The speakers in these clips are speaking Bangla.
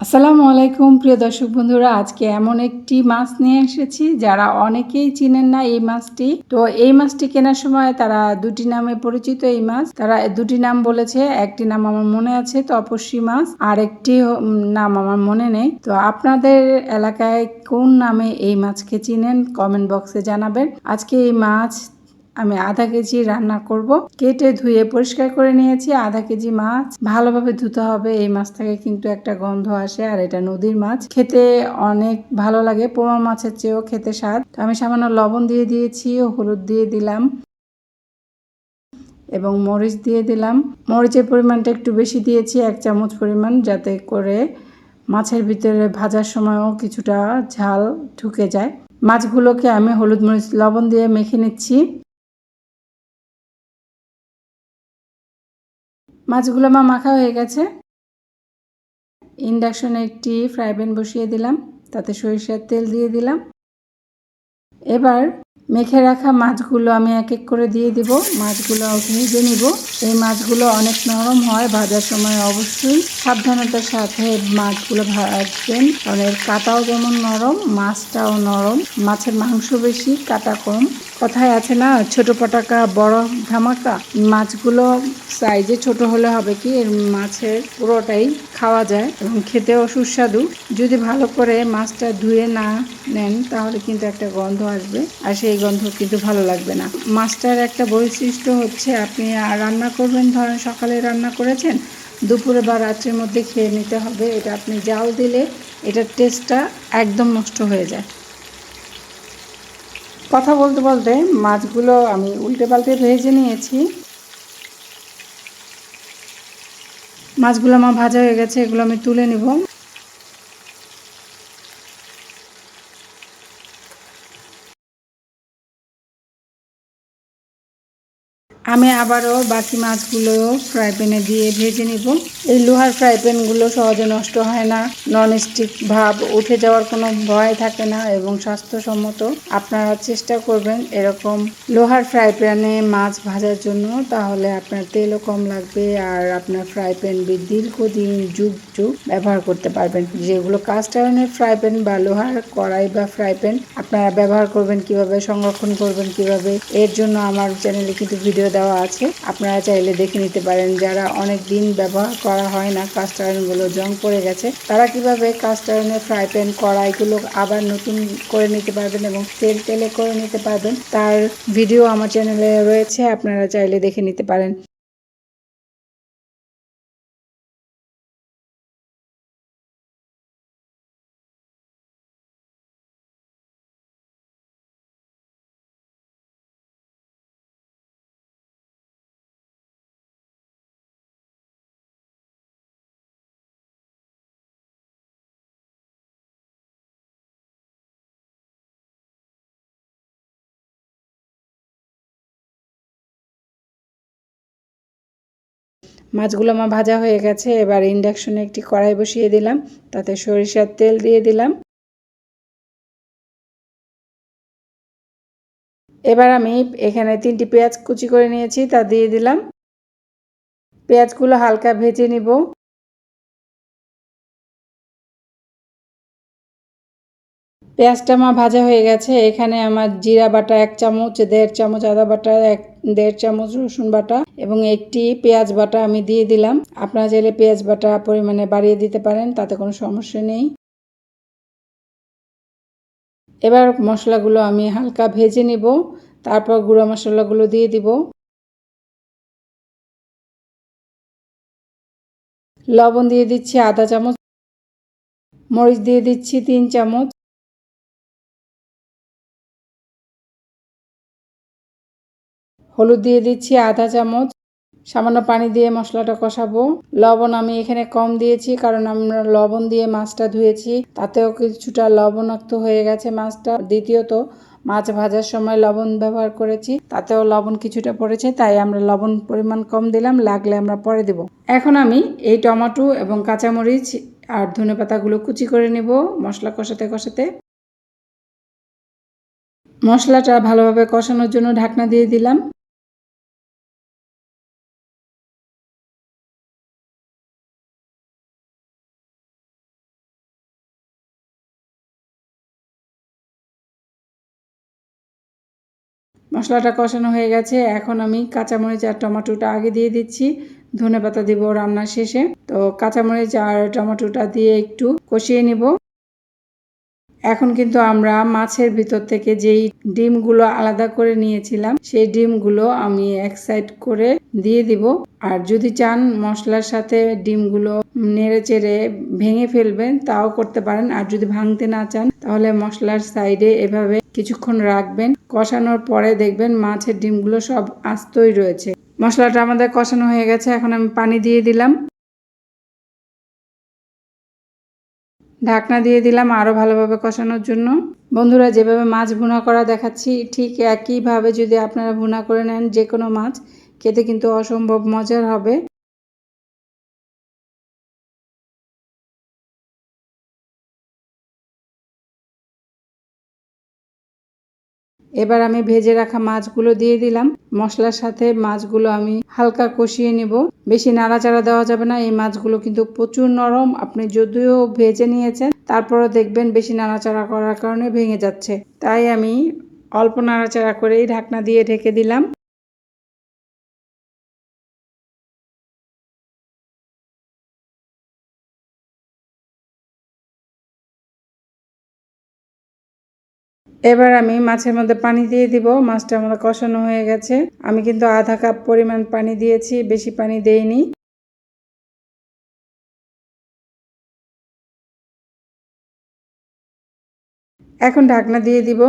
আসসালামু আলাইকুম প্রিয় দর্শক বন্ধুরা, আজকে এমন একটি মাছ নিয়ে এসেছি যারা অনেকেই চিনেন না এই মাছটি। তো এই মাছটি কেনার সময় তারা দুটি নামে পরিচিত। এই মাছ তারা দুটি নাম বলেছে, একটি নাম আমার মনে আছে তপস্বী মাছ, আর একটি নাম আমার মনে নেই। তো আপনাদের এলাকায় কোন নামে এই মাছকে চিনেন কমেন্ট বক্সে জানাবেন। আজকে এই মাছ আমি আধা কেজি রান্না করব। কেটে ধুয়ে পরিষ্কার করে নিয়েছি। আধা কেজি মাছ ভালোভাবে ধুতে হবে। এই মাছ থেকে কিন্তু একটা গন্ধ আসে, আর এটা নদীর মাছ, খেতে অনেক ভালো লাগে। পোমা মাছের চেয়েও খেতে স্বাদ। তো আমি সামান্য লবণ দিয়ে দিয়েছি, হলুদ দিয়ে দিলাম এবং মরিচ দিয়ে দিলাম। মরিচের পরিমাণটা একটু বেশি দিয়েছি, 1 চামচ পরিমাণ, যাতে করে মাছের ভিতরে ভাজার সময়ও কিছুটা ঝাল ঢুকে যায়। মাছগুলোকে আমি হলুদ মরিচ লবণ দিয়ে মেখে নিচ্ছি। মাছগুলো আমার মাখা হয়ে গেছে। ইন্ডাকশনে একটি ফ্রাই প্যান বসিয়ে দিলাম, তাতে সরিষার তেল দিয়ে দিলাম। এবার মেখে রাখা মাছগুলো আমি এক এক করে দিয়ে দিব। মাছগুলো ভেজে নিব। এই মাছগুলো অনেক নরম হয়, ভাজার সময় অবশ্যই সাবধানতার সাথে মাছগুলো ভাজবেন, কারণ এর কাটাও যেমন নরম, মাছটাও নরম। মাছের মাংস বেশি, কাটা কম। কথায় আছে না, ছোট পটাকা বড় ধামাকা। মাছগুলো সাইজে ছোট হলে হবে কি, এর মাছের পুরোটাই খাওয়া যায় এবং খেতেও সুস্বাদু। যদি ভালো করে মাছটা ধুয়ে না নেন তাহলে কিন্তু একটা গন্ধ আসবে, আর সেই গন্ধ কিন্তু ভালো লাগবে না। মাছটার একটা বৈশিষ্ট্য হচ্ছে, আপনি রান্না করবেন, ধরেন সকালে রান্না করেছেন, দুপুরে বা রাত্রের মধ্যে খেয়ে নিতে হবে। এটা আপনি জাল দিলে এটার টেস্টটা একদম নষ্ট হয়ে যায়। কথা বলতে বলতে মাছগুলো আমি উল্টে পাল্টে ভেজে নিয়েছি। মাছগুলো আমার ভাজা হয়ে গেছে, এগুলো আমি তুলে নিব। আমি আবারও বাকি মাছগুলো ফ্রাই প্যানে দিয়ে ভেজে নিব। এই লোহার ফ্রাই প্যানগুলো সহজে নষ্ট হয় না, ননস্টিক ভাব উঠে যাওয়ার কোনো ভয় থাকে না এবং স্বাস্থ্যসম্মত। আপনারা চেষ্টা করবেন এরকম লোহার ফ্রাই প্যানে মাছ ভাজার জন্য, তাহলে আপনার তেলও কম লাগবে, আর আপনার ফ্রাই প্যান দীর্ঘদিন যুগ যুগ ব্যবহার করতে পারবেন। যেগুলো কাস্ট আয়রনের ফ্রাই প্যান বা লোহার কড়াই বা ফ্রাই প্যান আপনারা ব্যবহার করবেন কিভাবে, সংরক্ষণ করবেন কিভাবে, এর জন্য আমার চ্যানেলে কিন্তু ভিডিও দেওয়া আছে, আপনারা চাইলে দেখে নিতে পারেন। যারা অনেক দিন ব্যবহার করা হয় না, কাস্ট আয়রনগুলো জং পড়ে গেছে, তারা কিভাবে কাস্ট আয়রনের ফ্রাই প্যান কড়াইগুলো আবার নতুন করে নিতে পারবেন এবং তেলে করে নিতে পারবেন, তার ভিডিও আমার চ্যানেলে রয়েছে, আপনারা চাইলে দেখে নিতে পারেন। মাছগুলো আমার ভাজা হয়ে গেছে। এবার ইন্ডাকশনে একটি কড়াই বসিয়ে দিলাম, তাতে সরিষার তেল দিয়ে দিলাম। এবার আমি এখানে 3টি পেঁয়াজ কুচি করে নিয়েছি, তা দিয়ে দিলাম। পেঁয়াজগুলো হালকা ভেজে নিব। পেঁয়াজটা আমার ভাজা হয়ে গেছে। এখানে আমার জিরা বাটা 1 চামচ, 1.5 চামচ আদা বাটা, 1.5 চামচ রসুন বাটা এবং একটি পেঁয়াজ বাটা আমি দিয়ে দিলাম। আপনারা চাইলে পেঁয়াজ বাটা পরিমাণে বাড়িয়ে দিতে পারেন, তাতে কোনো সমস্যা নেই। এবার মশলাগুলো আমি হালকা ভেজে নিব, তারপর গুঁড়ো মশলাগুলো দিয়ে দিব। লবণ দিয়ে দিচ্ছি আধা চামচ, মরিচ দিয়ে দিচ্ছি 3 চামচ, হলুদ দিয়ে দিচ্ছি আধা চামচ। সামান্য পানি দিয়ে মশলাটা কষাবো। লবণ আমি এখানে কম দিয়েছি, কারণ আমরা লবণ দিয়ে মাছটা ধুয়েছি, তাতেও কিছুটা লবণাক্ত হয়ে গেছে মাছটা। দ্বিতীয়ত মাছ ভাজার সময় লবণ ব্যবহার করেছি, তাতেও লবণ কিছুটা পড়েছে, তাই আমরা লবণ পরিমাণ কম দিলাম, লাগলে আমরা পরে দেব। এখন আমি এই টমেটো এবং কাঁচামরিচ আর ধনেপাতাগুলো কুচি করে নেব মশলা কষাতে কষাতে। মশলাটা ভালোভাবে কষানোর জন্য ঢাকনা দিয়ে দিলাম। মশলাটা কষানো হয়ে গেছে, এখন আমি কাঁচামরিচ আর টমেটোটা আগে দিয়ে দিচ্ছি, ধনেপাতা দিব রান্নার শেষে। তো কাঁচামরিচ আর টমেটোটা দিয়ে একটু কষিয়ে নিব। এখন কিন্তু আমরা মাছের ভিতর থেকে যেই ডিমগুলো আলাদা করে নিয়েছিলাম সেই ডিমগুলো আমি এক সাইড করে দিয়ে দিব। আর যদি চান মশলার সাথে ডিমগুলো নেড়ে চেড়ে ভেঙে ফেলবেন তাও করতে পারেন। আর যদি ভাঙতে না চান তাহলে মশলার সাইডে এভাবে কিছুক্ষণ রাখবেন। কষানোর পরে দেখবেন মাছের ডিমগুলো সব আস্তই রয়েছে। মশলাটা আমাদের কষানো হয়ে গেছে, এখন আমি পানি দিয়ে দিলাম। ঢাকনা দিয়ে দিলাম আরও ভালোভাবে কষানোর জন্য। বন্ধুরা, যেভাবে মাছ ভুনা করা দেখাচ্ছি ঠিক একইভাবে যদি আপনারা ভুনা করে নেন যে কোনো মাছ, খেতে কিন্তু অসম্ভব মজার হবে। এবার আমি ভেজে রাখা মাছগুলো দিয়ে দিলাম। মশলার সাথে মাছগুলো আমি হালকা কষিয়ে নেব, বেশি নাড়াচাড়া দেওয়া যাবে না। এই মাছগুলো কিন্তু প্রচুর নরম, আপনি যদিও ভেজে নিয়েছেন তারপরও দেখবেন বেশি নাড়াচাড়া করার কারণে ভেঙে যাচ্ছে। তাই আমি অল্প নাড়াচাড়া করেই ঢাকনা দিয়ে ঢেকে দিলাম। এবার আমি মাছের মধ্যে পানি দিয়ে দিব। মাছটা আমাদের কষানো হয়ে গেছে, আমি কিন্তু আধা কাপ পরিমাণ পানি দিয়েছি, বেশি পানি দেইনি। এখন ঢাকনা দিয়ে দিব।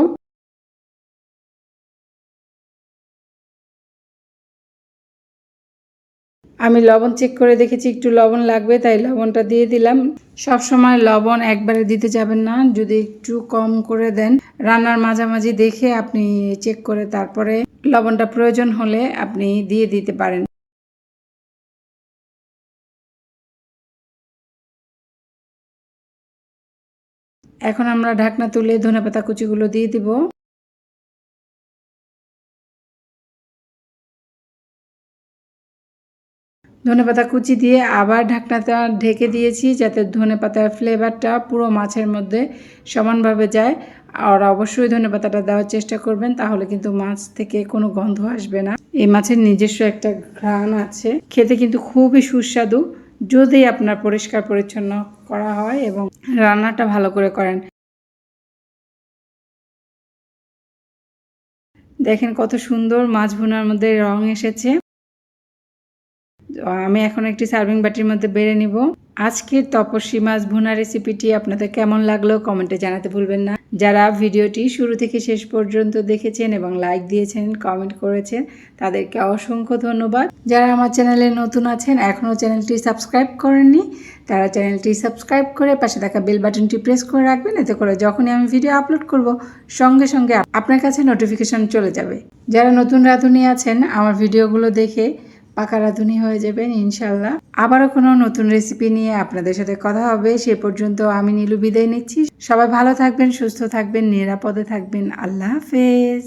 আমি লবণ চেক করে দেখেছি একটু লবণ লাগবে, তাই লবণটা দিয়ে দিলাম। সব সময় লবণ একবারে দিতে যাবেন না, যদি একটু কম করে দেন রান্নার মাঝামাঝি দেখে আপনি চেক করে তারপরে লবণটা প্রয়োজন হলে আপনি দিয়ে দিতে পারেন। এখন আমরা ঢাকনা তুলে ধনেপাতা কুচিগুলো দিয়ে দিব। ধনেপাতা কুচি দিয়ে আবার ঢাকনাটা ঢেকে দিয়েছি যাতে ধনেপাতার ফ্লেভারটা পুরো মাছের মধ্যে সমানভাবে যায়। আর অবশ্যই ধনেপাতাটা দেওয়ার চেষ্টা করবেন, তাহলে কিন্তু মাছ থেকে কোনো গন্ধ আসবে না। এই মাছের নিজস্ব একটা ঘ্রাণ আছে, খেতে কিন্তু খুবই সুস্বাদু যদি আপনার পরিষ্কার পরিচ্ছন্ন করা হয় এবং রান্নাটা ভালো করে করেন। দেখেন কত সুন্দর মাছ ভুনার মধ্যে রং এসেছে। আমি এখন একটি সার্ভিং বাটির মধ্যে বেড়ে নিব। আজকের তপস্বী মাছ ভুনা রেসিপিটি আপনাদের কেমন লাগলো কমেন্টে জানাতে ভুলবেন না। যারা ভিডিওটি শুরু থেকে শেষ পর্যন্ত দেখেছেন এবং লাইক দিয়েছেন, কমেন্ট করেছেন, তাদেরকে অসংখ্য ধন্যবাদ। যারা আমার চ্যানেলে নতুন আছেন, এখনও চ্যানেলটি সাবস্ক্রাইব করেননি, তারা চ্যানেলটি সাবস্ক্রাইব করে পাশে থাকা বেল বাটনটি প্রেস করে রাখবেন। এতে করে যখনই আমি ভিডিও আপলোড করব সঙ্গে সঙ্গে আপনার কাছে নোটিফিকেশন চলে যাবে। যারা নতুন রাঁধুনি আছেন, আমার ভিডিওগুলো দেখে পাকা রাঁধুনি হয়ে যাবেন ইনশাল্লাহ। আবারও কোনো নতুন রেসিপি নিয়ে আপনাদের সাথে কথা হবে। সে পর্যন্ত আমি নীলু বিদায় নিচ্ছি। সবাই ভালো থাকবেন, সুস্থ থাকবেন, নিরাপদে থাকবেন। আল্লাহ হাফেজ।